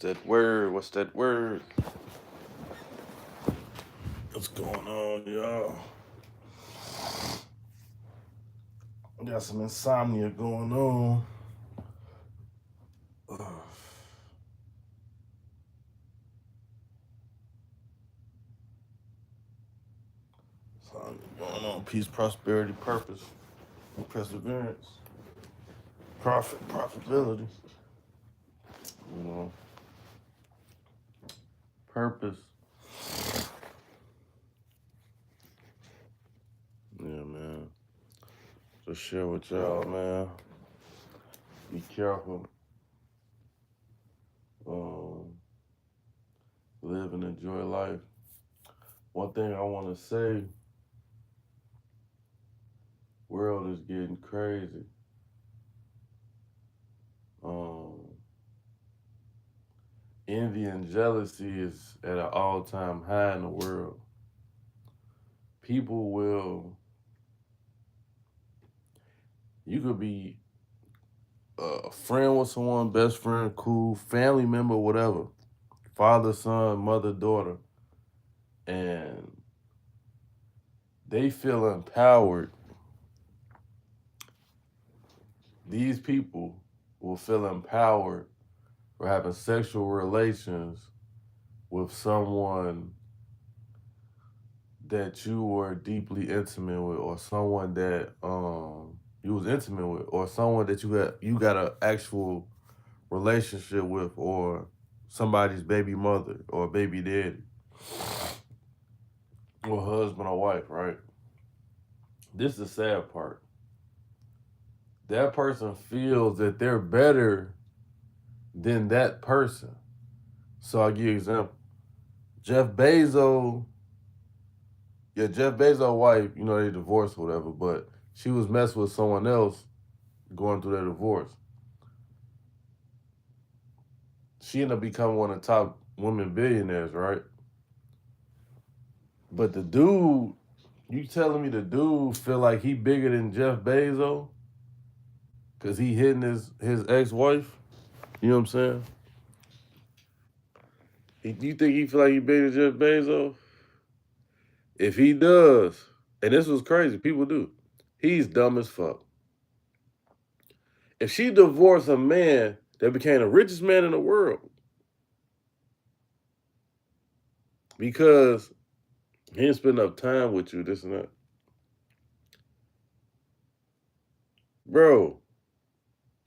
that word? What's that word? What's going on, y'all? Got some insomnia going on. Something going on. Peace, prosperity, purpose, perseverance, profitability. You know, purpose. Yeah, man. Just share with y'all, man. Be careful. Live and enjoy life. One thing I want to say, world is getting crazy. Envy and jealousy is at an all-time high in the world. People will, you could be a friend with someone, best friend, cool, family member, whatever, father, son, mother, daughter, and they feel empowered. These people will feel empowered for having sexual relations with someone that you were deeply intimate with, or someone that you was intimate with, or someone that you got an actual relationship with, or somebody's baby mother or baby daddy or husband or wife, right? This is the sad part. That person feels that they're better than that person. So I'll give you an example. Jeff Bezos' wife, they divorced or whatever, but she was messing with someone else going through their divorce. She ended up becoming one of the top women billionaires, right? But the dude, you telling me the dude feel like he bigger than Jeff Bezos? Because he hitting his ex-wife? You know what I'm saying? Do you think he feel like he bigger than Jeff Bezos? If he does, and this was crazy, people do, he's dumb as fuck. If she divorced a man that became the richest man in the world because he didn't spend enough time with you, this and that. Bro,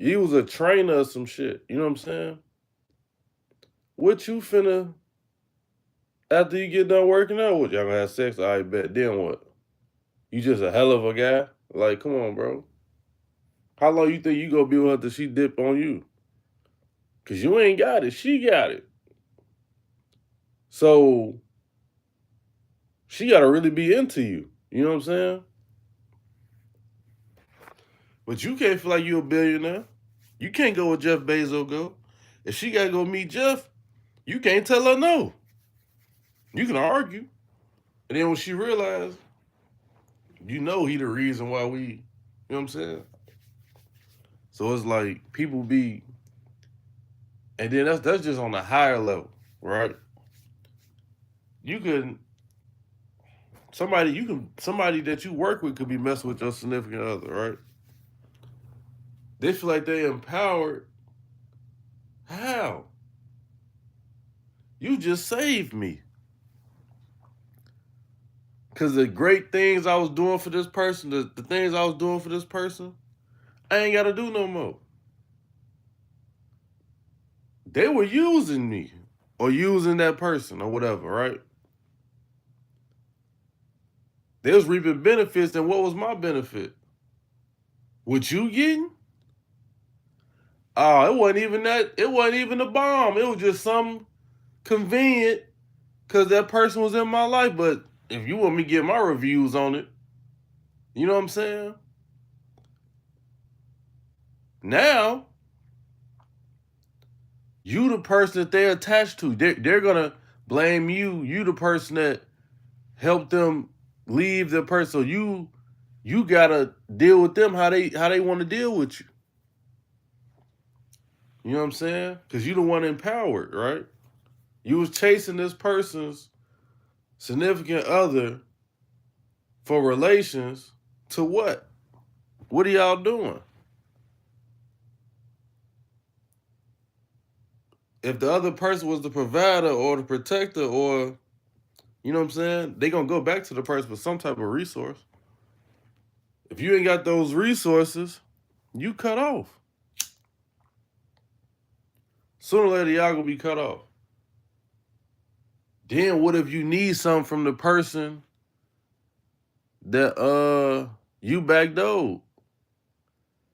you was a trainer or some shit. You know what I'm saying? What you finna, after you get done working out, what y'all gonna have sex? I bet. Then what? You just a hell of a guy? Like, come on, bro. How long you think you gonna be with her till she dip on you? Cause you ain't got it. She got it. So she gotta really be into you. You know what I'm saying? But you can't feel like you a billionaire. You can't go where Jeff Bezos go. If she gotta go meet Jeff, you can't tell her no. You can argue. And then when she realized, he the reason why we, you know what I'm saying? So it's like people be, and then that's just on a higher level, right? You can somebody that you work with could be messing with your significant other, right? They feel like they empowered. How? You just saved me. Cause the great things I was doing for this person, the things I was doing for this person, I ain't gotta do no more. They were using me or using that person or whatever, right? They was reaping benefits, and what was my benefit? What you getting? Oh, it wasn't even that. It wasn't even a bomb. It was just something convenient because that person was in my life. But if you want me to get my reviews on it, you know what I'm saying? Now, you the person that they're attached to. They're gonna blame you. You the person that helped them leave the person. So you gotta deal with them how they want to deal with you. You know what I'm saying? Because you the one empowered, right? You was chasing this person's significant other for relations to what? What are y'all doing? If the other person was the provider or the protector or, you know what I'm saying, they gonna go back to the person for some type of resource. If you ain't got those resources, you cut off. Sooner or later, y'all gonna be cut off. Then what if you need something from the person that you backdoored?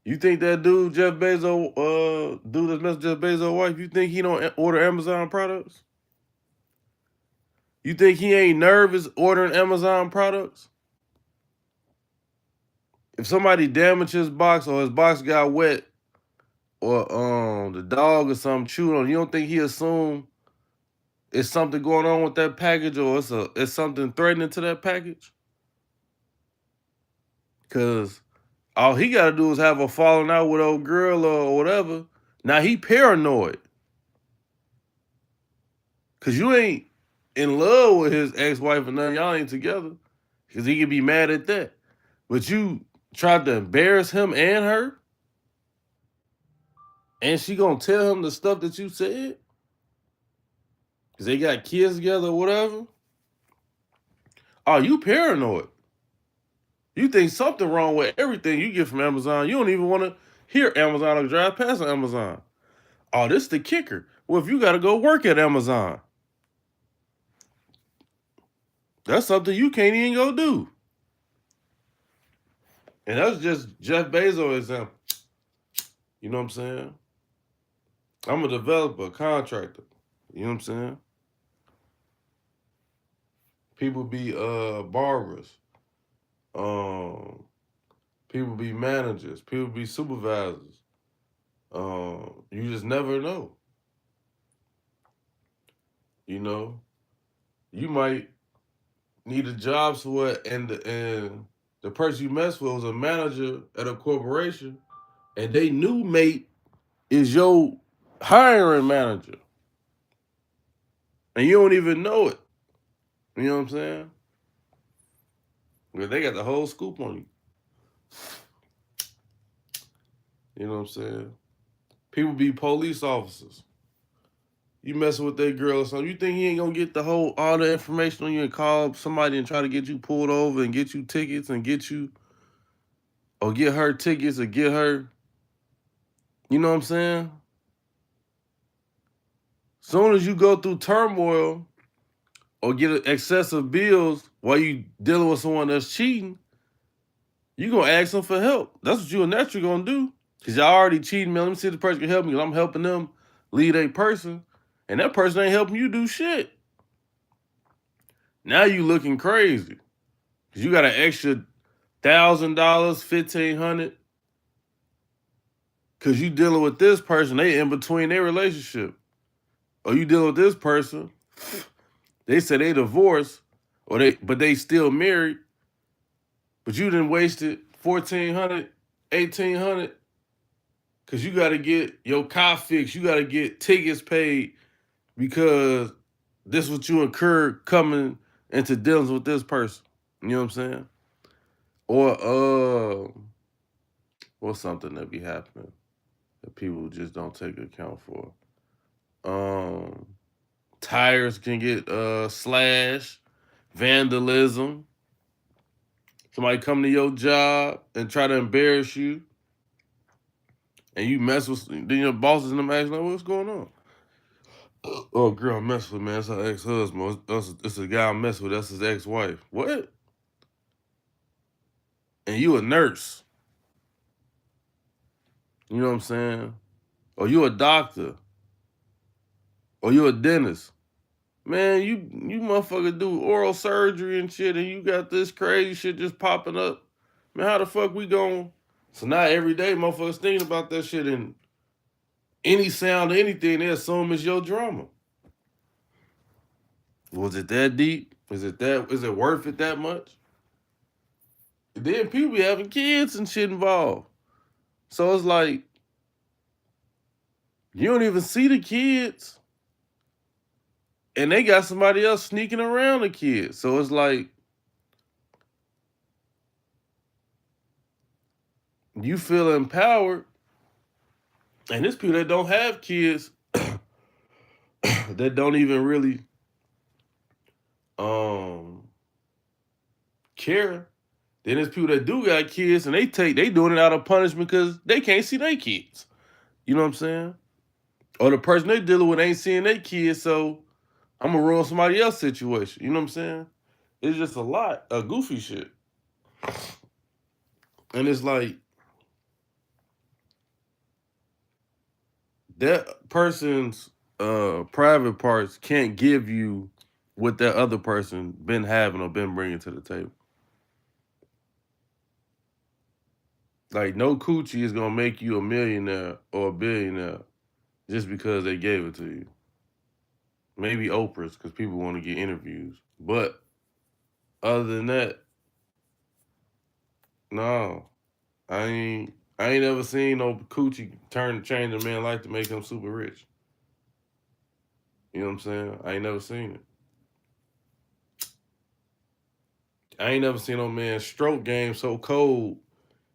You think that dude Jeff Bezos, dude that's messing Jeff Bezos' wife, you think he don't order Amazon products? You think he ain't nervous ordering Amazon products? If somebody damaged his box or his box got wet or the dog or something chewed on, you don't think he assume it's something going on with that package or it's something threatening to that package? Cause all he gotta do is have a falling out with old girl or whatever. Now he paranoid. Cause you ain't in love with his ex-wife and none, y'all ain't together. Cause he could be mad at that. But you tried to embarrass him and her, and she gonna tell him the stuff that you said? Cause they got kids together or whatever. Oh, you paranoid. You think something wrong with everything you get from Amazon. You don't even want to hear Amazon or drive past Amazon. Oh, this the kicker. Well, if you got to go work at Amazon, that's something you can't even go do. And that's just Jeff Bezos example. You know what I'm saying? I'm a developer, contractor. You know what I'm saying? People be barbers. People be managers. People be supervisors. You just never know. You know, you might need a job somewhere, and the person you mess with was a manager at a corporation, and they new mate is your hiring manager, and you don't even know it. You know what I'm saying? Because they got the whole scoop on you. You know what I'm saying? People be police officers. You messing with that girl or something. You think he ain't gonna get all the information on you and call somebody and try to get you pulled over and get you tickets and get you or get her tickets or get her. You know what I'm saying? Soon as you go through turmoil or get excessive bills while you dealing with someone that's cheating, you gonna ask them for help. That's what you naturally gonna do. Cause y'all already cheating, man. Let me see if the person can help me. I'm helping them lead a person, and that person ain't helping you do shit. Now you looking crazy. Cause you got an extra $1,000, $1,500. Cause you dealing with this person, they in between their relationship. Or you dealing with this person, they say they divorced, but they still married, but you done wasted $1,400, $1,800, cause you gotta get your car fixed, you gotta get tickets paid because this is what you incurred coming into dealings with this person. You know what I'm saying? Or what's something that be happening that people just don't take account for? Um Tires can get slashed, vandalism. Somebody come to your job and try to embarrass you, and you mess with then your bosses and them asking, like, what's going on? Oh, girl, I mess with, man. That's her ex-husband. It's a guy I mess with. That's his ex-wife. What? And you a nurse. You know what I'm saying? Or you a doctor. Or you a dentist. Man, you motherfucker do oral surgery and shit, and you got this crazy shit just popping up. Man, how the fuck we going? So now every day, motherfuckers thinking about that shit, and any sound or anything, they assume it's your drama. Was it that deep? Is it worth it that much? Then people be having kids and shit involved. So it's like, You don't even see the kids. And they got somebody else sneaking around the kids. So it's like you feel empowered. And there's people that don't have kids that don't even really um care. Then there's people that do got kids and they doing it out of punishment because they can't see their kids. You know what I'm saying? Or the person they dealing with ain't seeing their kids, so I'm gonna ruin somebody else's situation. You know what I'm saying? It's just a lot of goofy shit. And it's like that person's private parts can't give you what that other person been having or been bringing to the table. Like no coochie is gonna make you a millionaire or a billionaire just because they gave it to you. Maybe Oprah's because people want to get interviews, but other than that, no. I ain't ever seen no coochie change a man's life to make him super rich. You know what I'm saying? I ain't never seen it. I ain't never seen no man stroke game so cold.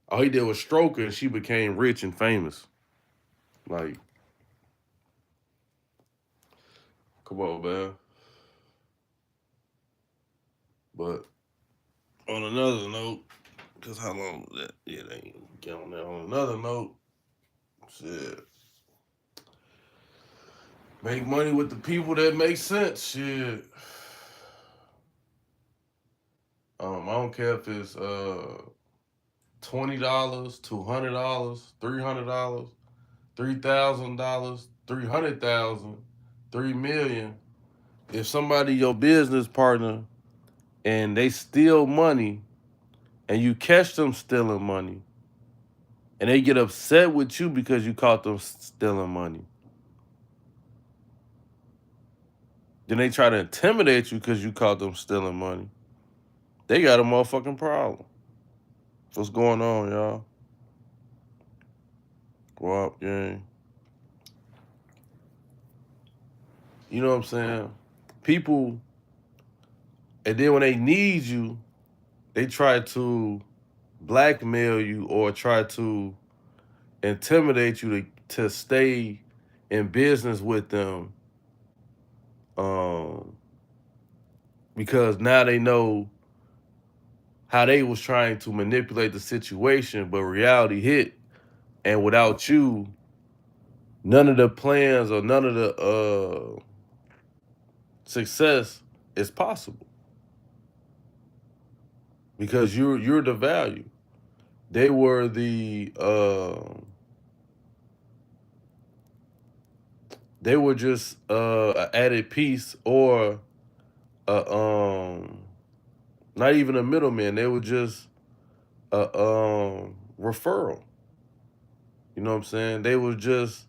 All he did was stroke her and she became rich and famous. Like, come on, man. But on another note, because how long was that? Yeah, they ain't get on that. On another note, shit. Make money with the people that make sense. Shit. I don't care if it's $20, $200, $300, $3,000, 300,000, 3 million. If somebody your business partner and they steal money and you catch them stealing money and they get upset with you because you caught them stealing money, then they try to intimidate you because you caught them stealing money, they got a motherfucking problem. What's going on, y'all? Go up, gang. You know what I'm saying? People, and then when they need you, they try to blackmail you or try to intimidate you to stay in business with them, um, because now they know how they was trying to manipulate the situation, but reality hit, and without you, none of the plans or none of the success is possible because you're the value. They were they were just an added piece or a not even a middleman. They were just a referral. You know what I'm saying? They were just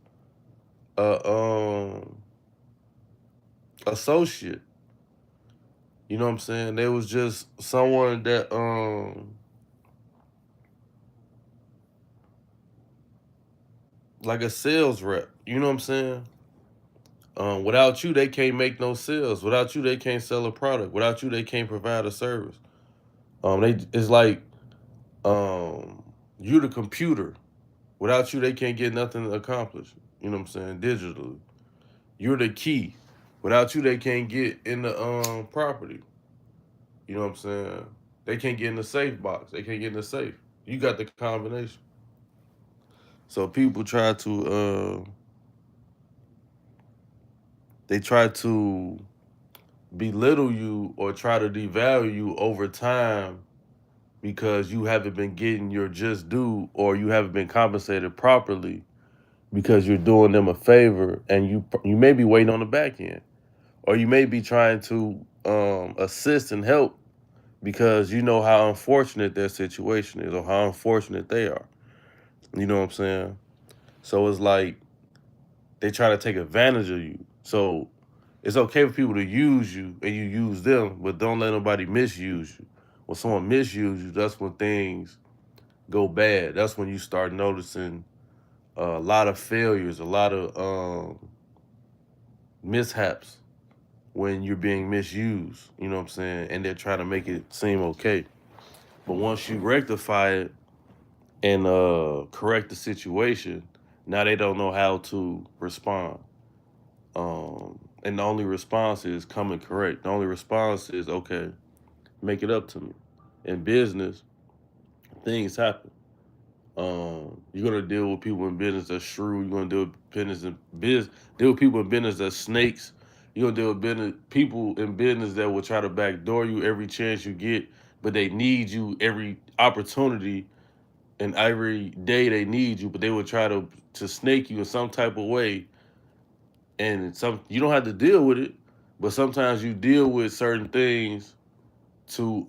a associate. You know what I'm saying? They was just someone that like a sales rep. You know what I'm saying? Without you, they can't make no sales. Without you, they can't sell a product. Without you, they can't provide a service. It's like um, you the computer. Without you, they can't get nothing accomplished. You know what I'm saying? Digitally, you're the key. Without you, they can't get in the property. You know what I'm saying? They can't get in the safe box. They can't get in the safe. You got the combination. So people try to they try to belittle you or try to devalue you over time because you haven't been getting your just due or you haven't been compensated properly because you're doing them a favor and you may be waiting on the back end or you may be trying to assist and help because you know how unfortunate their situation is or how unfortunate they are. You know what I'm saying? So it's like they try to take advantage of you. So it's okay for people to use you and you use them, but don't let nobody misuse you. When someone misuse you, that's when things go bad. That's when you start noticing a lot of failures, a lot of mishaps when you're being misused. You know what I'm saying? And they're trying to make it seem okay. But once you rectify it and correct the situation, now they don't know how to respond. And the only response is come and correct. The only response is okay, make it up to me. In business, things happen. You're gonna deal with people in business that's shrewd. You're gonna deal with people in business that's snakes. You're gonna deal with people in business that will try to backdoor you every chance you get, but they need you every opportunity and every day they need you, but they will try to snake you in some type of way. And some you don't have to deal with it, but sometimes you deal with certain things to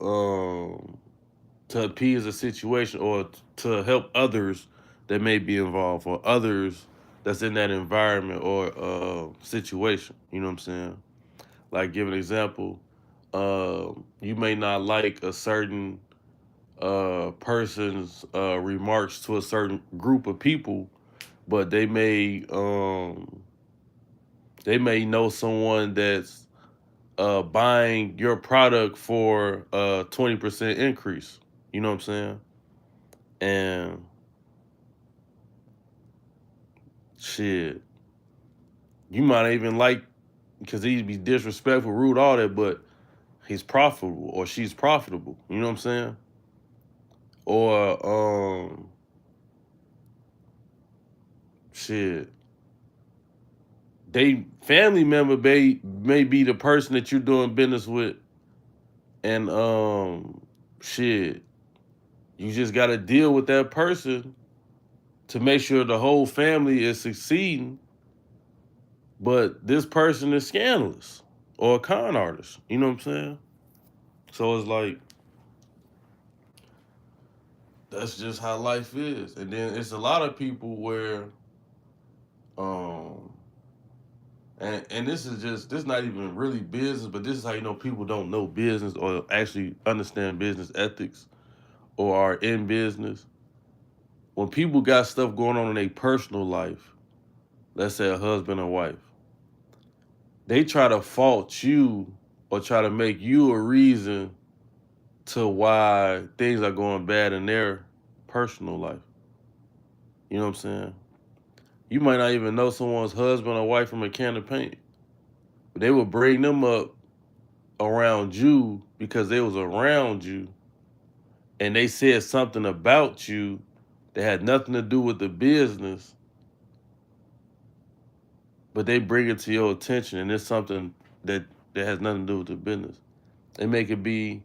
to appease a situation or to help others that may be involved or others that's in that environment or situation. You know what I'm saying? Like, give an example. You may not like a certain person's remarks to a certain group of people, but they may know someone that's buying your product for a 20% increase. You know what I'm saying? And shit, you might even like because he'd be disrespectful, rude, all that, but he's profitable or she's profitable. You know what I'm saying? Or shit, they family member may be the person that you're doing business with, and shit, you just got to deal with that person to make sure the whole family is succeeding. But this person is scandalous or a con artist. You know what I'm saying? So it's like that's just how life is. And then it's a lot of people where um and this is not even really business, but this is how you know people don't know business or actually understand business ethics or are in business. When people got stuff going on in their personal life, let's say a husband and wife, they try to fault you or try to make you a reason to why things are going bad in their personal life. You know what I'm saying? You might not even know someone's husband or wife from a can of paint, but they will bring them up around you because they was around you and they said something about you that had nothing to do with the business, but they bring it to your attention and it's something that has nothing to do with the business. They make it be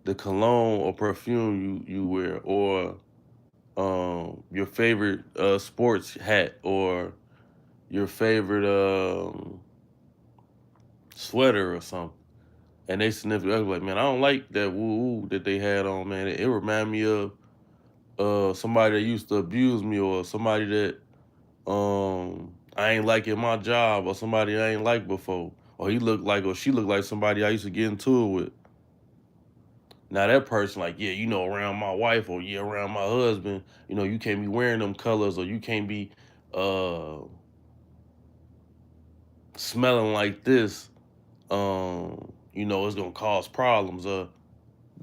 the cologne or perfume you wear or your favorite sports hat or your favorite sweater or something. And they sniff it up like, man, I don't like that woo woo that they had on, man. It remind me of somebody that used to abuse me or somebody that I ain't like in my job or somebody I ain't like before. Or he looked like or she looked like somebody I used to get into it with. Now that person like, yeah, you know, around my wife or yeah, around my husband, you know, you can't be wearing them colors or you can't be uh smelling like this. You know, it's gonna cause problems.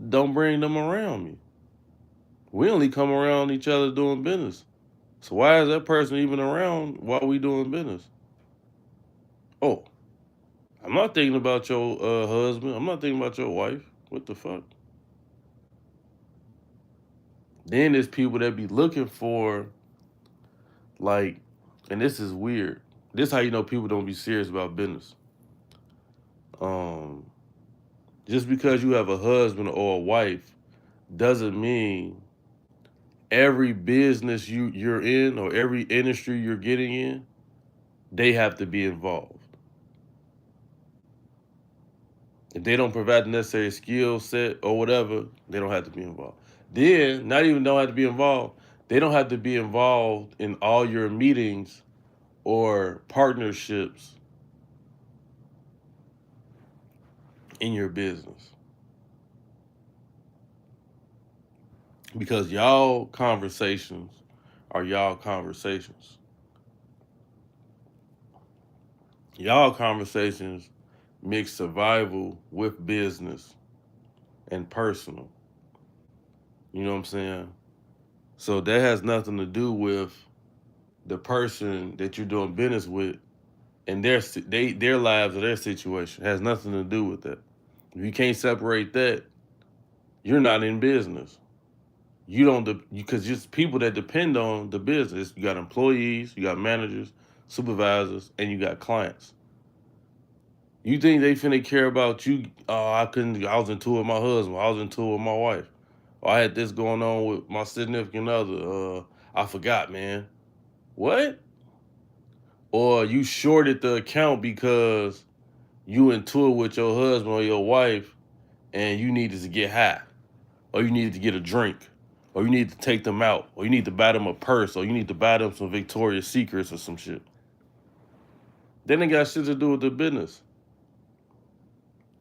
Don't bring them around me. We only come around each other doing business. So why is that person even around while we doing business? Oh, I'm not thinking about your husband. I'm not thinking about your wife. What the fuck? Then there's people that be looking for like, and this is weird. This is how you know people don't be serious about business. Um, just because you have a husband or a wife doesn't mean every business you're in or every industry you're getting in, they have to be involved. If they don't provide the necessary skill set or whatever, they don't have to be involved. Then, not even don't have to be involved, they don't have to be involved in all your meetings or partnerships in your business. Because y'all conversations are y'all conversations. Y'all conversations mix survival with business and personal. You know what I'm saying? So that has nothing to do with the person that you're doing business with and their lives or their situation. It has nothing to do with that. If you can't separate that, you're not in business. You don't because just people that depend on the business. You got employees, you got managers, supervisors, and you got clients. You think they finna care about you? Oh, I couldn't. I was in tour with my husband. I was in tour with my wife. Or I had this going on with my significant other. I forgot, man. What? Or you shorted the account because you in tour with your husband or your wife, and you needed to get high, or you needed to get a drink, or you need to take them out, or you need to buy them a purse, or you need to buy them some Victoria's Secrets or some shit. Then it got shit to do with the business.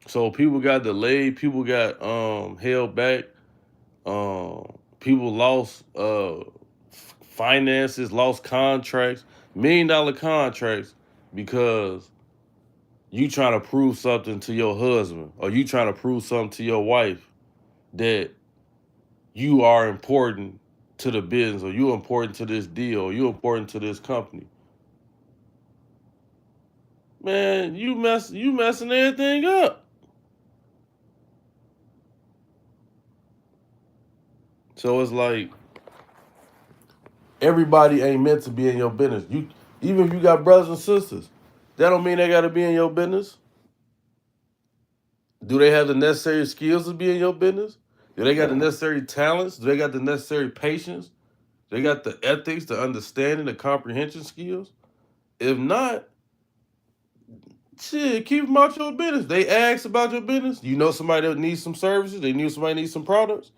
So people got delayed, people got held back, people lost finances, lost contracts, $1 million contracts because you trying to prove something to your husband or you trying to prove something to your wife that you are important to the business or you're important to this deal or you're important to this company. Man, you messing everything up. So it's like everybody ain't meant to be in your business. You even if you got brothers and sisters, that don't mean they gotta be in your business. Do they have the necessary skills to be in your business? Do they got the necessary talents? Do they got the necessary patience? They got the ethics, the understanding, the comprehension skills. If not, shit, keep them out your business. They ask about your business. You know somebody that needs some services. They knew somebody needs some products.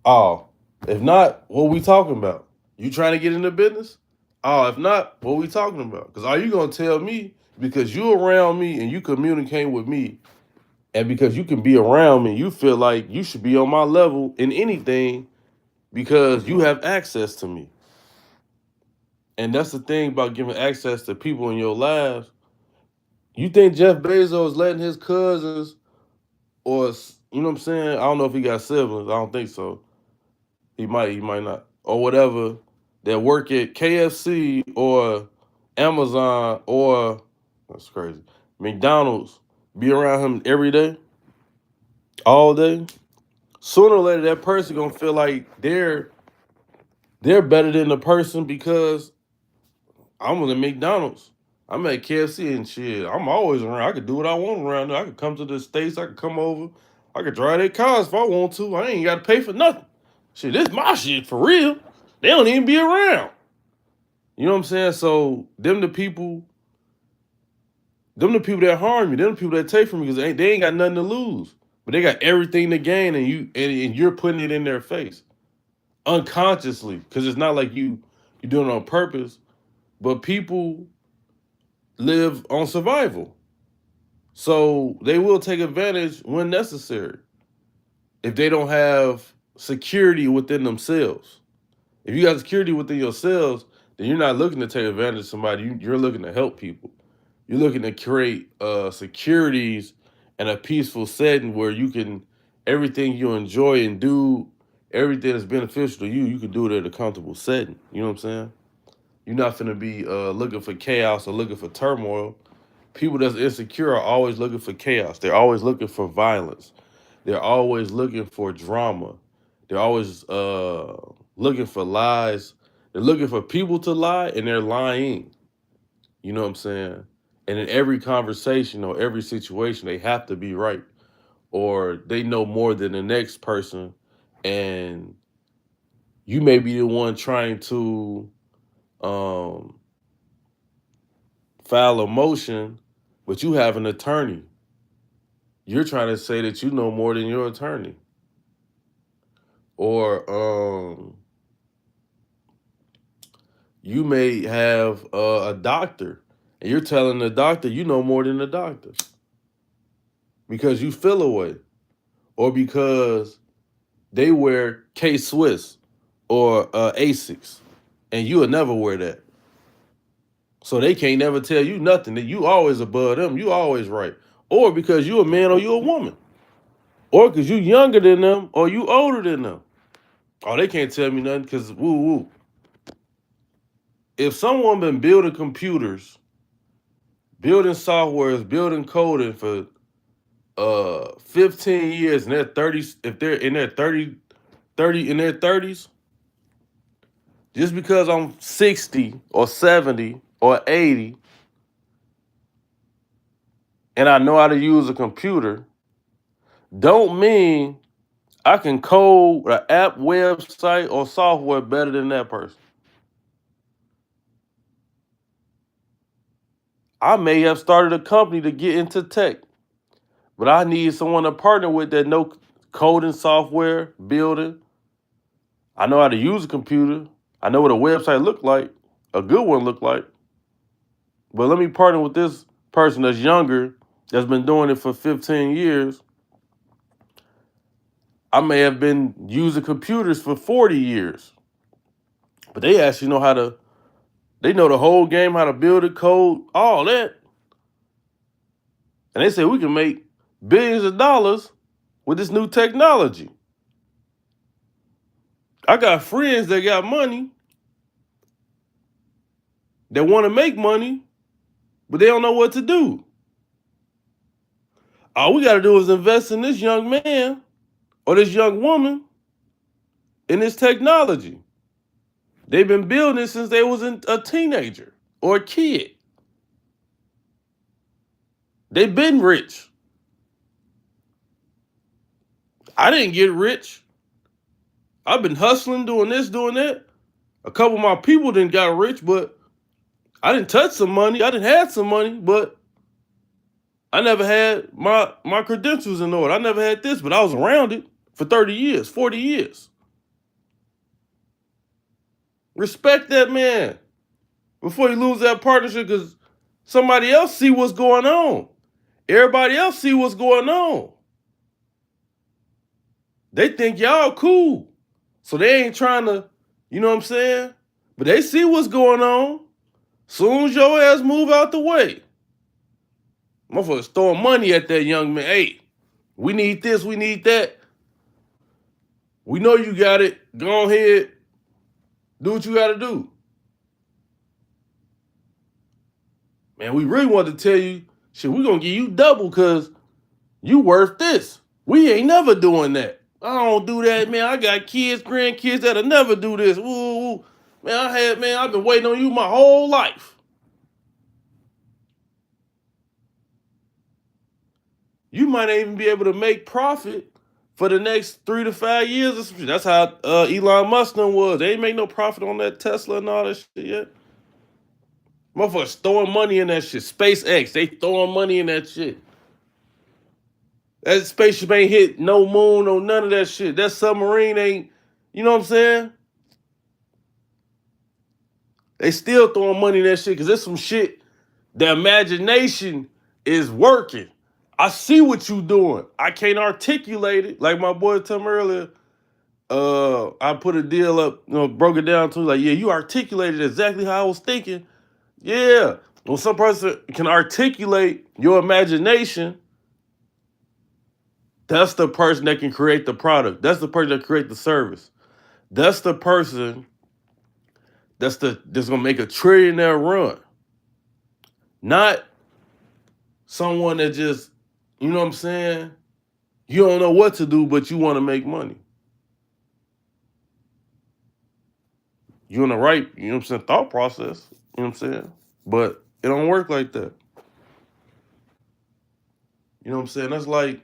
Oh, if not, what we talking about? You trying to get in the business? Oh, if not, what we talking about? Because are you gonna tell me because you around me and you communicate with me, and because you can be around me, you feel like you should be on my level in anything because you have access to me. And that's the thing about giving access to people in your lives. You think Jeff Bezos letting his cousins or you know what I'm saying? I don't know if he got siblings. I don't think so. He might not. Or whatever that work at KFC or Amazon or that's crazy. McDonald's be around him every day, all day. Sooner or later that person gonna feel like they're better than the person because I'm at McDonald's. I'm at KFC and shit. I'm always around. I could do what I want around there. I could come to the States. I could come over. I could drive their cars if I want to. I ain't got to pay for nothing. Shit, this my shit for real. They don't even be around. You know what I'm saying? So them the people that harm you. Them the people that take from you because they ain't got nothing to lose. But they got everything to gain and you're putting it in their face. Unconsciously. Because it's not like you're doing it on purpose. But people live on survival. So they will take advantage when necessary if they don't have security within themselves. If you got security within yourselves, then you're not looking to take advantage of somebody. You're looking to help people. You're looking to create securities and a peaceful setting where you can everything you enjoy and do everything that's beneficial to you. You can do it at a comfortable setting. You know what I'm saying? You're not gonna be looking for chaos or looking for turmoil. People that's insecure are always looking for chaos. They're always looking for violence. They're always looking for drama. They're always looking for lies. They're looking for people to lie and they're lying. You know what I'm saying? And in every conversation or every situation, they have to be right or they know more than the next person. And you may be the one trying to um, file a motion, but you have an attorney. You're trying to say that you know more than your attorney. Or you may have a doctor and you're telling the doctor you know more than the doctor because you feel away or because they wear K Swiss or Asics. and you'll never wear that. So they can't never tell you nothing. That you always above them. You always right. Or because you a man or you a woman. Or because you younger than them or you older than them. Oh, they can't tell me nothing because woo woo. If someone been building computers, building softwares, building coding for 15 years in their 30s, if they're in their 30 in their 30s, just because I'm 60 or 70 or 80 and I know how to use a computer, don't mean I can code an app, website, or software better than that person. I may have started a company to get into tech, but I need someone to partner with that know coding, software, building. I know how to use a computer. I know what a website look like, a good one look like. But let me partner with this person that's younger, that's been doing it for 15 years. I may have been using computers for 40 years, but they actually know how to, they know the whole game, how to build a code, all that. And they say we can make billions of dollars with this new technology. I got friends that got money that want to make money, but they don't know what to do. All we got to do is invest in this young man or this young woman in this technology. They've been building it since they was a teenager or a kid. They've been rich. I didn't get rich. I've been hustling, doing this, doing that. A couple of my people didn't got rich, but I didn't touch some money. I didn't have some money, but I never had my credentials in order. I never had this, but I was around it for 30 years, 40 years. Respect that man before you lose that partnership, because somebody else see what's going on. Everybody else see what's going on. They think y'all cool. So they ain't trying to, you know what I'm saying? But they see what's going on. Soon as your ass move out the way, motherfuckers throwing money at that young man. Hey, we need this, we need that. We know you got it. Go ahead. Do what you got to do. Man, we really want to tell you, shit, we going to give you double because you worth this. We ain't never doing that. I don't do that, man. I got kids, grandkids that'll never do this. Ooh, man, I've been waiting on you my whole life. You might not even be able to make profit for the next 3 to 5 years. That's how Elon Musk was. They ain't make no profit on that Tesla and all that shit yet. Motherfuckers throwing money in that shit. SpaceX, they throwing money in that shit. That spaceship ain't hit no moon or none of that shit. That submarine ain't, you know what I'm saying? They still throwing money in that shit because there's some shit. The imagination is working. I see what you doing. I can't articulate it. Like my boy told me earlier, I put a deal up, broke it down to like, yeah, you articulated exactly how I was thinking. Yeah. When some person can articulate your imagination, that's the person that can create the product. That's the person that create the service. That's the person that's gonna make a trillionaire run. Not someone that just, you know what I'm saying? You don't know what to do, but you want to make money. You in the right, you know what I'm saying, thought process. You know what I'm saying? But it don't work like that. You know what I'm saying? That's like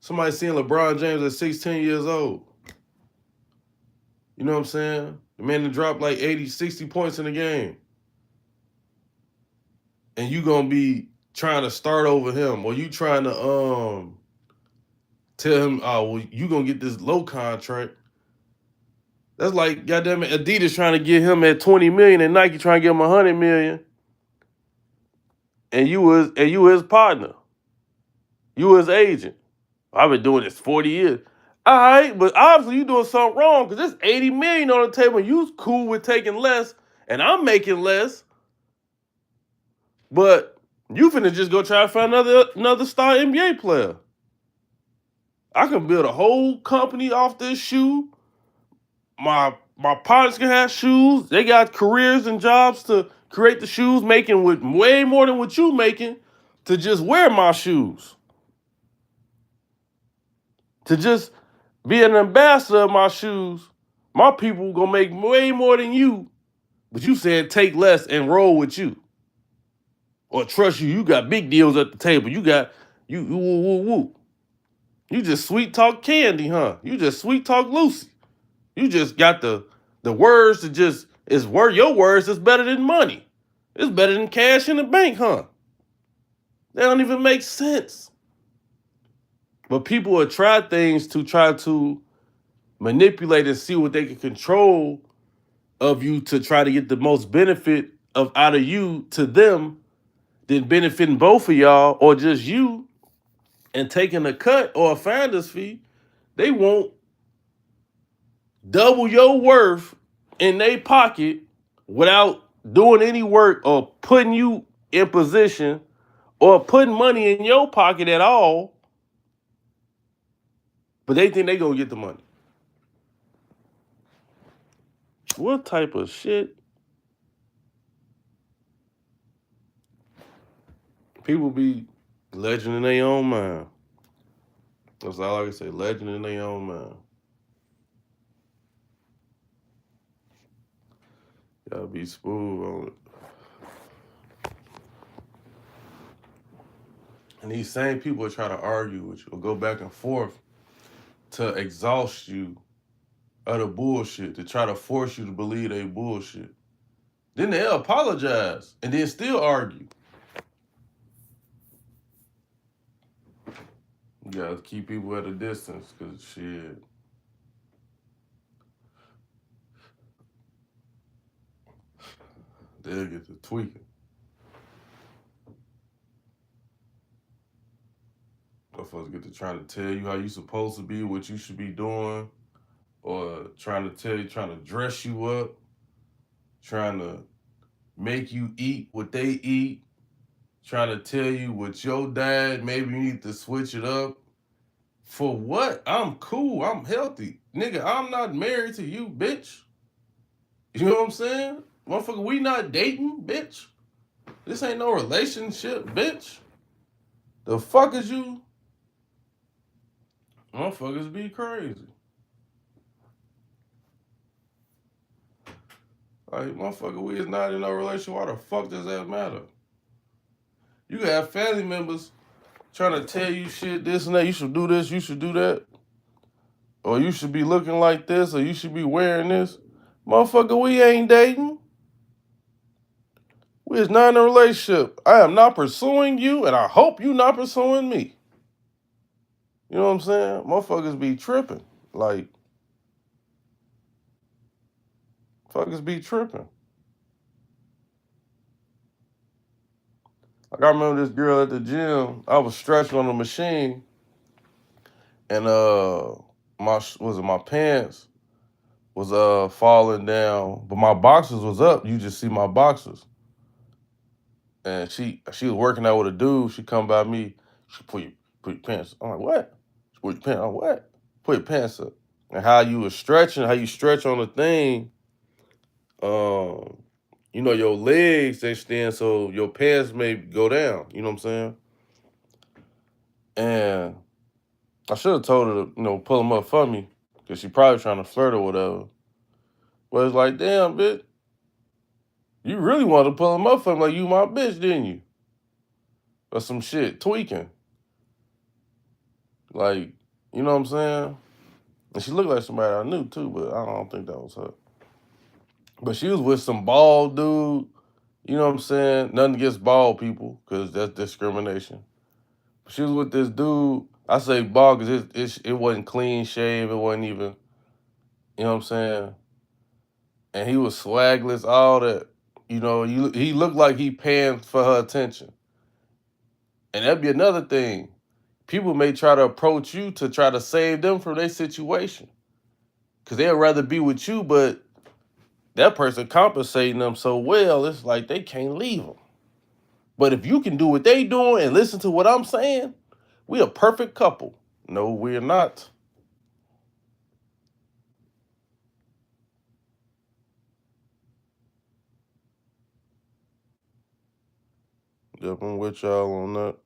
somebody seeing LeBron James at 16 years old. You know what I'm saying? The man that dropped like 80, 60 points in the game. And you gonna be trying to start over him, or you trying to tell him, oh, well, you gonna get this low contract. That's like goddamn it, Adidas trying to get him at 20 million and Nike trying to get him 100 million. And you his partner. You his agent. I've been doing this 40 years. All right, but obviously you doing something wrong because there's 80 million on the table. And you's cool with taking less, and I'm making less. But you finna just go try to find another star NBA player. I can build a whole company off this shoe. My partners can have shoes. They got careers and jobs to create the shoes, making with way more than what you making to just wear my shoes. To just be an ambassador of my shoes. My people gonna make way more than you, but you said take less and roll with you. Or trust you. You got big deals at the table. You got you woo woo woo. You just sweet talk Candy, huh? You just sweet talk Lucy. You just got the words to just is word your words is better than money. It's better than cash in the bank, huh? They don't even make sense. But people will try things to try to manipulate and see what they can control of you to try to get the most benefit of out of you to them than benefiting both of y'all or just you and taking a cut or a finder's fee. They won't double your worth in their pocket without doing any work or putting you in position or putting money in your pocket at all. But they think they gonna get the money. What type of shit? People be legend in their own mind. That's all I can say. Legend in their own mind. Gotta be smooth on it. And these same people try to argue with you or go back and forth to exhaust you of the bullshit, to try to force you to believe they bullshit. Then they'll apologize and then still argue. You gotta keep people at a distance because shit. They'll get to tweaking. Motherfuckers get to trying to tell you how you supposed to be, what you should be doing, or trying to tell you, trying to dress you up, trying to make you eat what they eat, trying to tell you what your dad, maybe you need to switch it up. For what? I'm cool. I'm healthy. Nigga, I'm not married to you, bitch. You know what I'm saying? Motherfucker, we not dating, bitch. This ain't no relationship, bitch. The fuck is you? Motherfuckers be crazy. Like, motherfucker, we is not in no relationship. Why the fuck does that matter? You can have family members trying to tell you shit, this and that. You should do this, you should do that. Or you should be looking like this, or you should be wearing this. Motherfucker, we ain't dating. We is not in a relationship. I am not pursuing you, and I hope you not pursuing me. You know what I'm saying? Motherfuckers be tripping. Like, fuckers be tripping. Like, I remember this girl at the gym. I was stretching on the machine, and my pants was falling down, but my boxers was up. You just see my boxers. And she was working out with a dude. She come by me. She put your pants. I'm like, what? She put your pants on what? Put your pants up. And how you was stretching, how you stretch on the thing, you know, your legs extend so your pants may go down. You know what I'm saying? And I should have told her to, pull them up for me because she probably trying to flirt or whatever. But it's like, damn, bitch, you really wanted to pull them up for me like you my bitch, didn't you? Or some shit, tweaking. Like, you know what I'm saying? And she looked like somebody I knew too, but I don't think that was her. But she was with some bald dude. You know what I'm saying? Nothing against bald people, because that's discrimination. But she was with this dude. I say bald because it wasn't clean shave. It wasn't even, you know what I'm saying? And he was swagless, all that. You know, he looked like he paying for her attention. And that'd be another thing. people may try to approach you to try to save them from their situation because they'd rather be with you, but that person compensating them so well, it's like they can't leave them. But if you can do what they doing and listen to what I'm saying, we a perfect couple. No, we're not. Yep, I'm with y'all on that.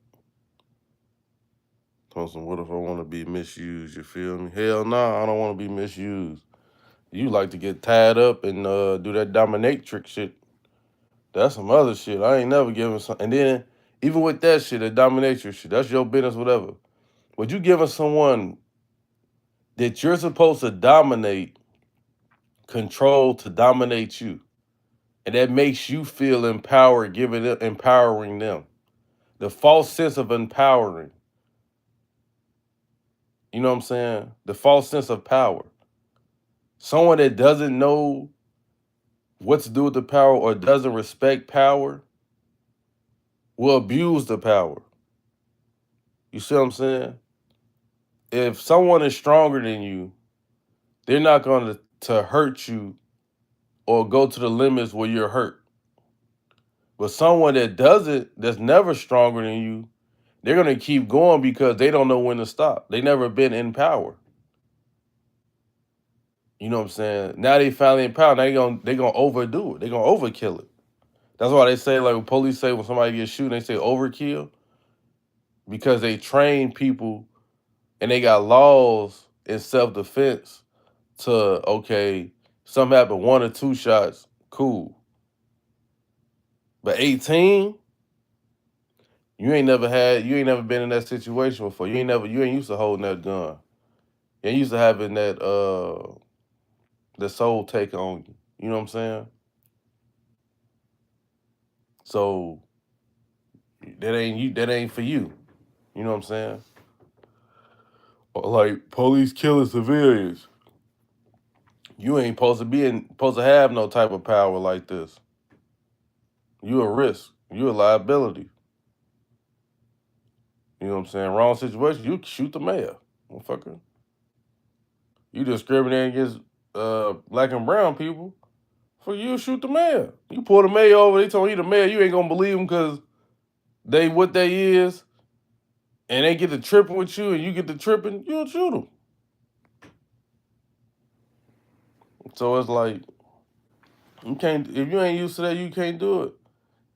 Thompson, what if I want to be misused? You feel me? Hell nah, I don't want to be misused. You like to get tied up and do that dominatrix shit. That's some other shit. I ain't never giving some. And then even with that shit, that dominatrix shit, that's your business, whatever. But you giving someone that you're supposed to dominate control to dominate you, and that makes you feel empowered, giving it, empowering them. The false sense of empowering. You know what I'm saying? The false sense of power. Someone that doesn't know what to do with the power or doesn't respect power will abuse the power. You see what I'm saying? If someone is stronger than you, they're not going to hurt you or go to the limits where you're hurt. But someone that doesn't, that's never stronger than you, they're going to keep going because they don't know when to stop. They never been in power. You know what I'm saying? Now they finally in power. Now they gonna overdo it. They gonna overkill it. That's why they say, like when police say when somebody gets shooting, they say overkill because they train people and they got laws in self-defense to, okay, something happened, 1 or 2 shots, cool. But 18, you ain't never been in that situation before. You ain't used to holding that gun. You ain't used to having that soul take on you. You know what I'm saying? So that ain't for you. You know what I'm saying? Like police killing civilians. You ain't supposed to have no type of power like this. You a risk. You a liability. You know what I'm saying? Wrong situation, you shoot the mayor, motherfucker. You discriminating against black and brown people. For you shoot the mayor. You pull the mayor over, they told you the mayor, you ain't gonna believe them because they what they is, and they get to tripping with you and you get to tripping, you'll shoot them. So it's like you can't if you ain't used to that, you can't do it.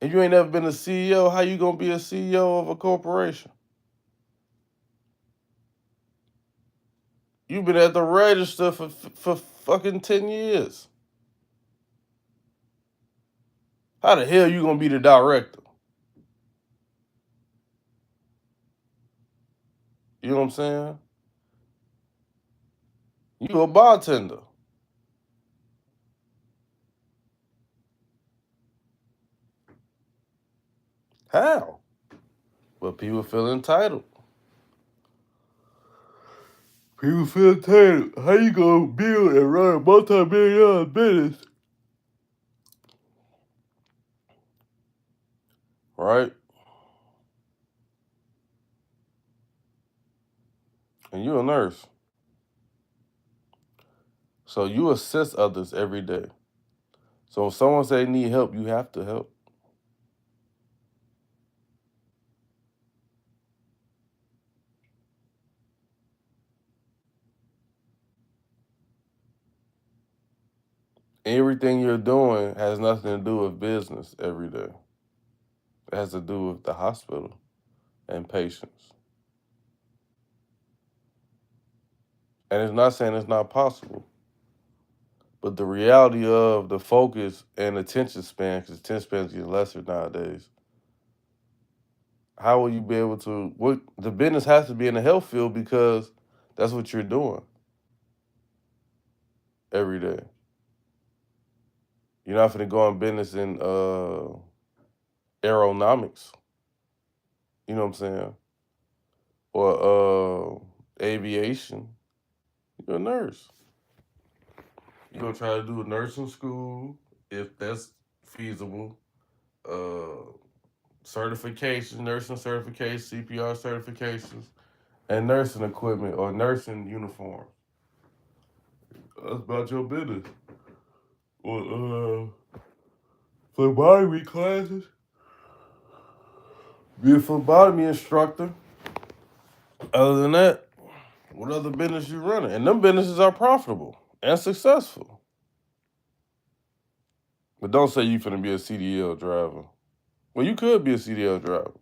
If you ain't never been a CEO, how you gonna be a CEO of a corporation? You've been at the register for fucking 10 years. How the hell you gonna be the director? You know what I'm saying? You a bartender. How? But people feel entitled. People feel entitled. How you gonna build and run a multi-million-dollar business? Right? And you a nurse. So you assist others every day. So if someone say need help, you have to help. Everything you're doing has nothing to do with business every day. It has to do with the hospital and patients. And it's not saying it's not possible, but the reality of the focus and attention span, because attention span is getting lesser nowadays. How will you be able to? What the business has to be in the health field because that's what you're doing every day. You're not going to go on business in aeronomics. You know what I'm saying? Or aviation. You're a nurse. You're gonna try to do a nursing school if that's feasible. Uh, certifications, nursing certifications, CPR certifications. and nursing equipment or nursing uniforms. That's about your business. Well, phlebotomy classes. Be a phlebotomy instructor. Other than that, what other business you running? And them businesses are profitable and successful. But don't say you finna be a CDL driver. Well, you could be a CDL driver.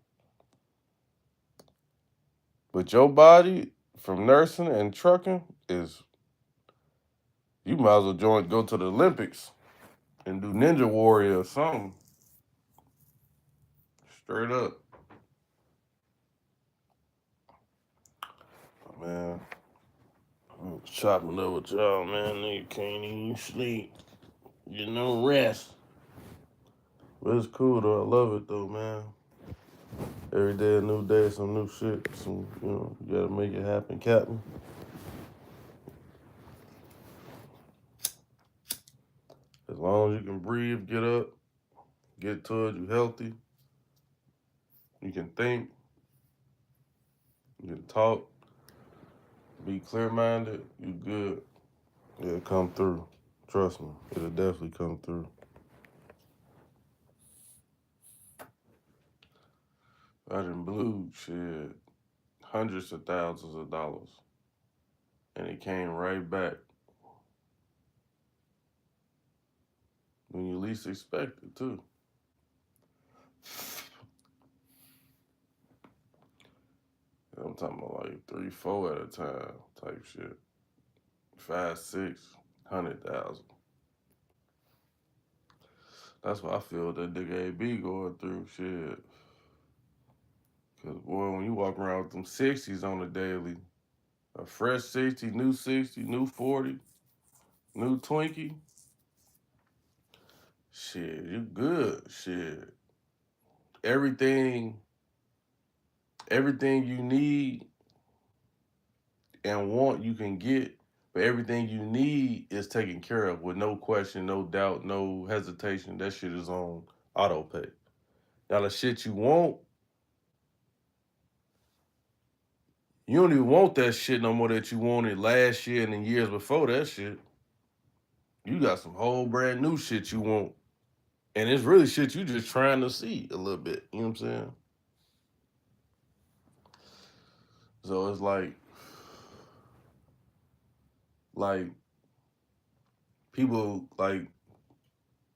But your body from nursing and trucking is, you might as well go to the Olympics and do Ninja Warrior or something. Straight up. Man, I'm chopping up with y'all, man. Nigga can't even sleep. Get no rest. But it's cool though. I love it though, man. Every day a new day, some new shit. Some, you gotta make it happen, Captain. As long as you can breathe, get up, get to it, you healthy. You can think, you can talk, be clear-minded, you good. It'll come through. Trust me, it'll definitely come through. I done blew shit, hundreds of thousands of dollars. And it came right back when you least expect it, too. I'm talking about like 3, 4 at a time type shit. 5, 600,000. That's what I feel that nigga AB going through shit. Cause boy, when you walk around with them 60s on the daily, a fresh 60, new 60, new 40, new Twinkie, shit, you good. Shit. Everything you need and want you can get, but everything you need is taken care of with no question, no doubt, no hesitation. That shit is on auto pay. Now the shit you want, you don't even want that shit no more that you wanted last year and the years before that shit. You got some whole brand new shit you want. And it's really shit you just trying to see a little bit. You know what I'm saying? So it's like people like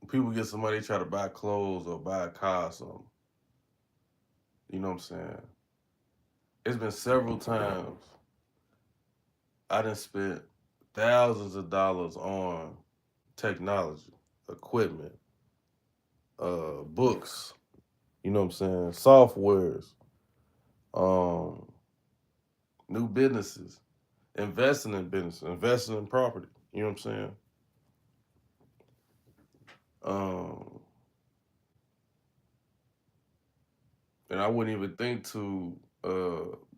people get somebody try to buy clothes or buy a car or something. You know what I'm saying? It's been several times I done spent thousands of dollars on technology, equipment, books, you know what I'm saying, softwares, um, new businesses, investing in business, investing in property, you know what I'm saying? Um, and I wouldn't even think to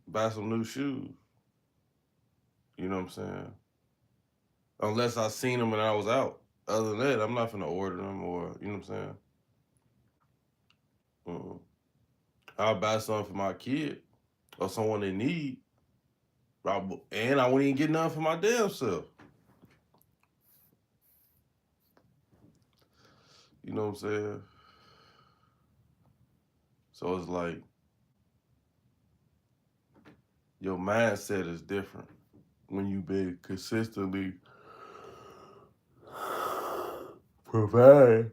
buy some new shoes, you know what I'm saying? Unless I seen them and I was out. Other than that, I'm not gonna order them or, you know what I'm saying? I'll buy something for my kid or someone they need, and I wouldn't even get nothing for my damn self. You know what I'm saying? So it's like your mindset is different when you been consistently provide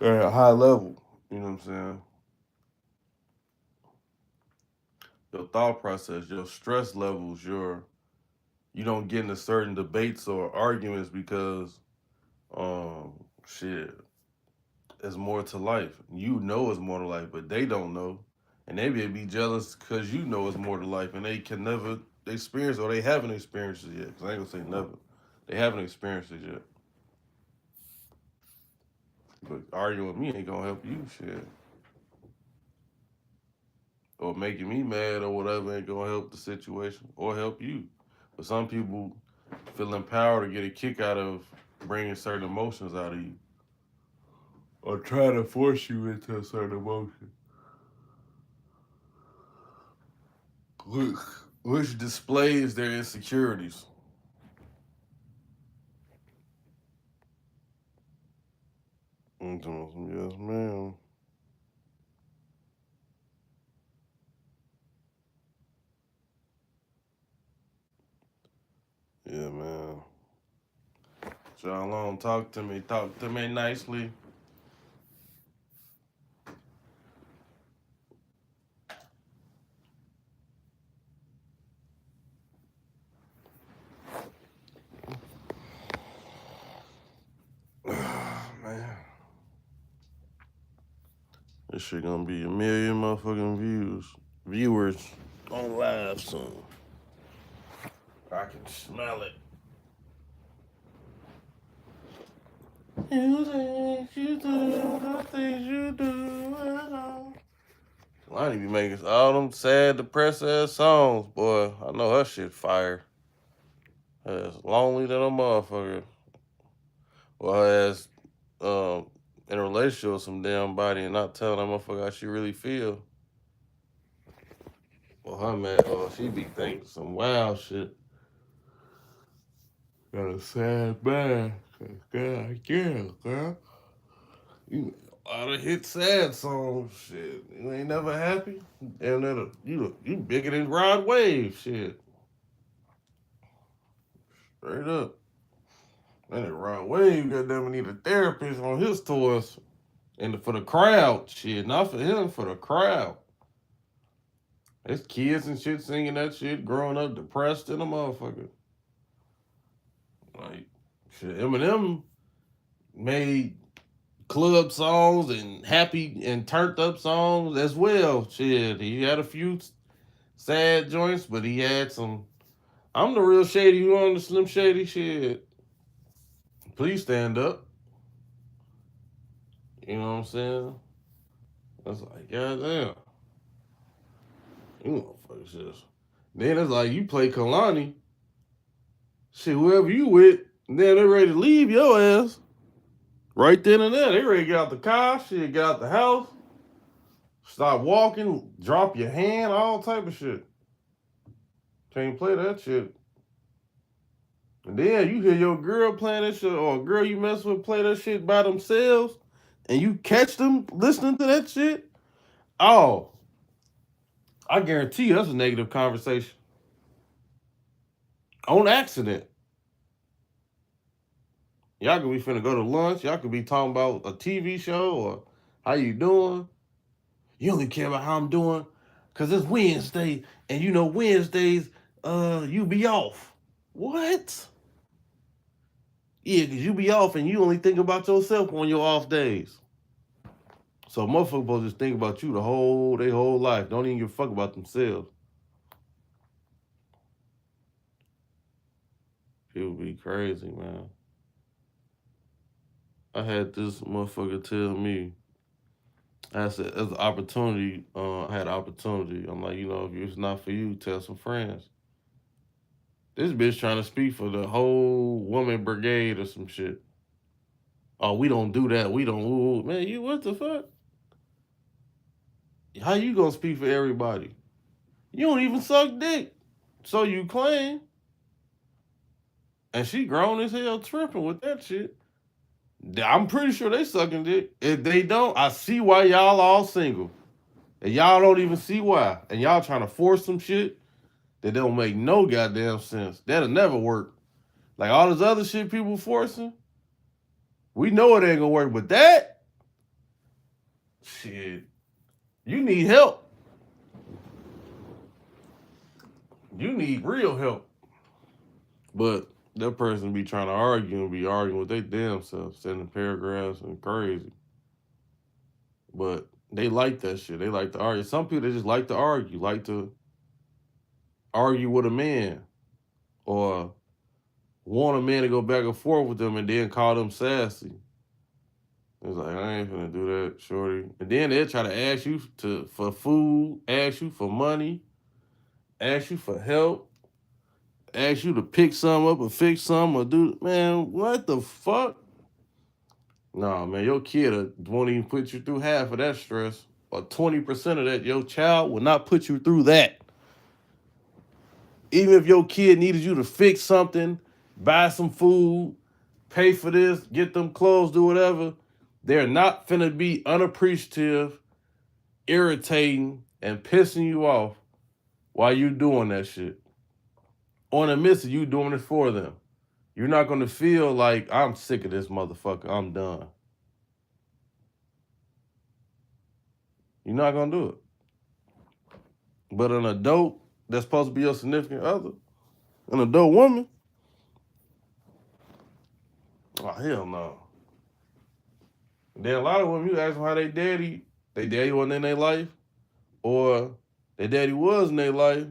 at a high level. You know what I'm saying? Your thought process, your stress levels, you don't get into certain debates or arguments because shit, there's more to life. You know it's more to life, but they don't know. And they may be jealous because you know it's more to life and they can never experience or they haven't experienced it yet. Because I ain't gonna say never. They haven't experienced it yet. But arguing with me ain't gonna help you, shit. Or making me mad or whatever ain't gonna help the situation or help you. But some people feel empowered to get a kick out of bringing certain emotions out of you. Or trying to force you into a certain emotion. which displays their insecurities. Yes, ma'am. Yeah, man. John Long, talk to me. Talk to me nicely. Man. This shit gonna be a million motherfucking viewers on live soon. I can smell it. You think you do the things you do at all. Lonnie be making all them sad, depressed ass songs, boy. I know her shit fire. Her ass lonely than a motherfucker. Well, her ass in a relationship with some damn body and not telling that motherfucker how she really feel. Well, her man, she be thinking some wild shit. Got a sad man. God, yeah, girl. You a lot of hit sad songs, shit. You ain't never happy. And that you bigger than Rod Wave, shit. Straight up. And that Rod Wave, goddamn, need a therapist on his tours, and for the crowd, shit, not for him, for the crowd. There's kids and shit singing that shit, growing up depressed in a motherfucker. Like, shit, Eminem made club songs and happy and turned up songs as well. Shit, he had a few sad joints, but he had some. I'm the real Shady. You on the Slim Shady shit? Please stand up. You know what I'm saying? That's like, goddamn. You motherfuckers just. Then it's like you play Kalani. Shit, whoever you with, then they ready to leave your ass. Right then and there, they ready to get out the car, shit, get out the house, stop walking, drop your hand, all type of shit. Can't play that shit. And then you hear your girl playing that shit, or a girl you mess with play that shit by themselves, and you catch them listening to that shit. Oh, I guarantee you that's a negative conversation. On accident. Y'all could be finna go to lunch. Y'all could be talking about a TV show or how you doing. You only care about how I'm doing because it's Wednesday, and you know Wednesdays, you be off. What? Yeah, because you be off and you only think about yourself on your off days. So motherfuckers just think about you their whole life. Don't even give a fuck about themselves. People be crazy, man. I had this motherfucker tell me, I said, as an opportunity, I had an opportunity. I'm like, if it's not for you, tell some friends. This bitch trying to speak for the whole woman brigade or some shit. Oh, we don't do that. We don't. Ooh, man, you what the fuck? How you gonna speak for everybody? You don't even suck dick. So you claim. And she grown as hell tripping with that shit. I'm pretty sure they sucking dick. If they don't, I see why y'all all single. And y'all don't even see why. And y'all trying to force some shit that don't make no goddamn sense. That'll never work. Like all this other shit people forcing, we know it ain't gonna work. But that, shit, you need help. You need real help. But that person be trying to argue and be arguing with their damn self, sending paragraphs and crazy. But they like that shit. They like to argue. Some people they just like to argue, like to argue with a man, or want a man to go back and forth with them and then call them sassy. It's like, I ain't gonna do that, shorty. And then they'll try to ask you for food, ask you for money, ask you for help, ask you to pick something up or fix something or do, man, what the fuck? Nah, man, your kid won't even put you through half of that stress. Or 20% of that, your child will not put you through that. Even if your kid needed you to fix something, buy some food, pay for this, get them clothes, do whatever, they're not finna be unappreciative, irritating, and pissing you off while you doing that shit. On the midst of you doing it for them. You're not gonna feel like I'm sick of this motherfucker, I'm done. You're not gonna do it. But an adult that's supposed to be your significant other, an adult woman, oh hell no. Then a lot of women, you ask them how they daddy wasn't in their life, or their daddy was in their life,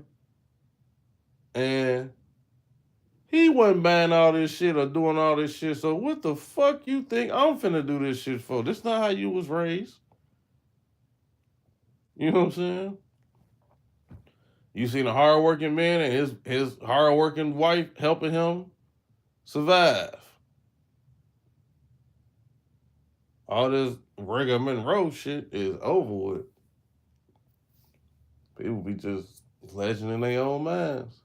and he wasn't buying all this shit or doing all this shit. So what the fuck you think I'm finna do this shit for? This not how you was raised. You know what I'm saying? You seen a hardworking man and his hardworking wife helping him survive. All this Brigham Monroe shit is over with. People be just legend in their own minds.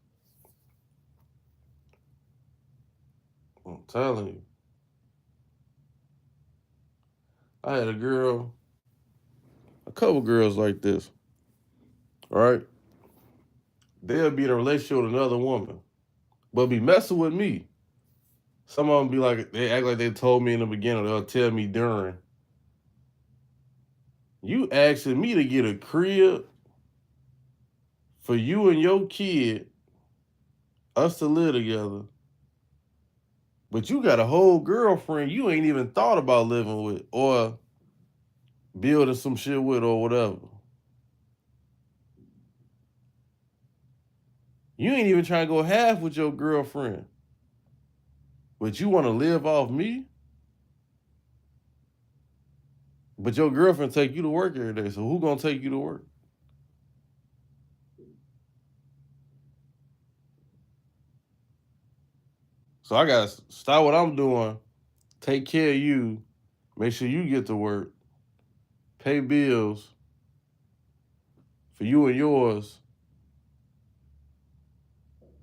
I'm telling you. I had a couple girls like this, right? They'll be in a relationship with another woman, but be messing with me. Some of them be like, they act like they told me in the beginning, they'll tell me during. You asking me to get a crib for you and your kid, us to live together, but you got a whole girlfriend you ain't even thought about living with or building some shit with or whatever. You ain't even trying to go half with your girlfriend, but you want to live off me? But your girlfriend take you to work every day, so who gonna take you to work? So I gotta stop what I'm doing, take care of you, make sure you get to work, pay bills for you and yours,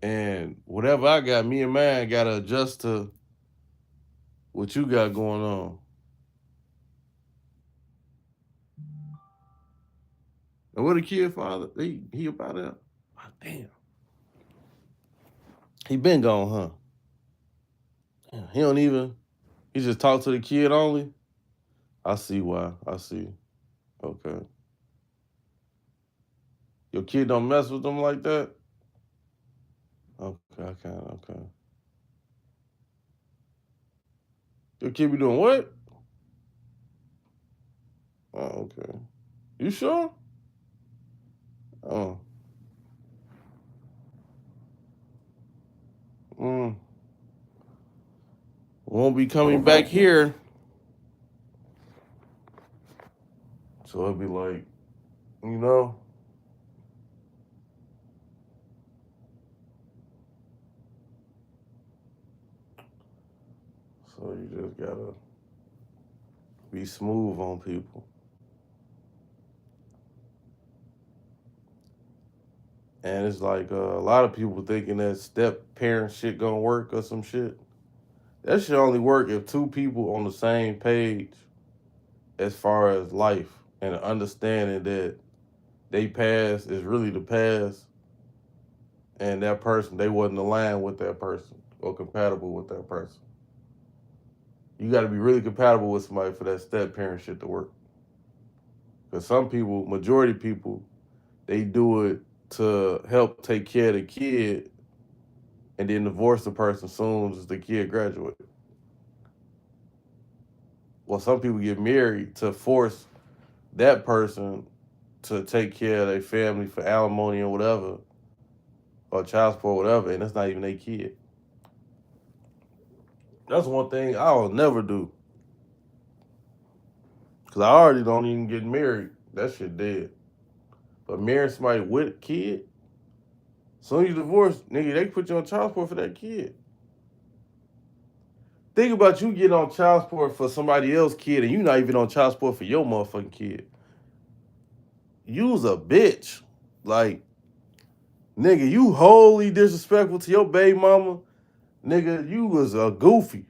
and whatever I got, me and mine gotta adjust to what you got going on. And what the kid father, he about that? Oh, damn. He been gone, huh? He don't even, he just talk to the kid only? I see why. I see. Okay. Your kid don't mess with them like that? Okay. Your kid be doing what? Oh, okay. You sure? Oh. Mm. Won't be coming back here. So it'll be like, you know. So you just gotta be smooth on people. And it's like a lot of people thinking that step parent shit gonna work or some shit. That should only work if two people on the same page as far as life and understanding that they past is really the past and that person, they wasn't aligned with that person or compatible with that person. You got to be really compatible with somebody for that step parent shit to work. Because some people, majority people, they do it to help take care of the kid and then divorce the person soon as the kid graduates. Well, some people get married to force that person to take care of their family for alimony or whatever, or child support, or whatever, and that's not even their kid. That's one thing I'll never do. Because I already don't even get married. That shit dead. But marrying somebody with a kid, soon as you divorce, nigga, they put you on child support for that kid. Think about you getting on child support for somebody else's kid and you not even on child support for your motherfucking kid. You's a bitch. Like, Nigga, you wholly disrespectful to your baby mama. Nigga, you was a goofy.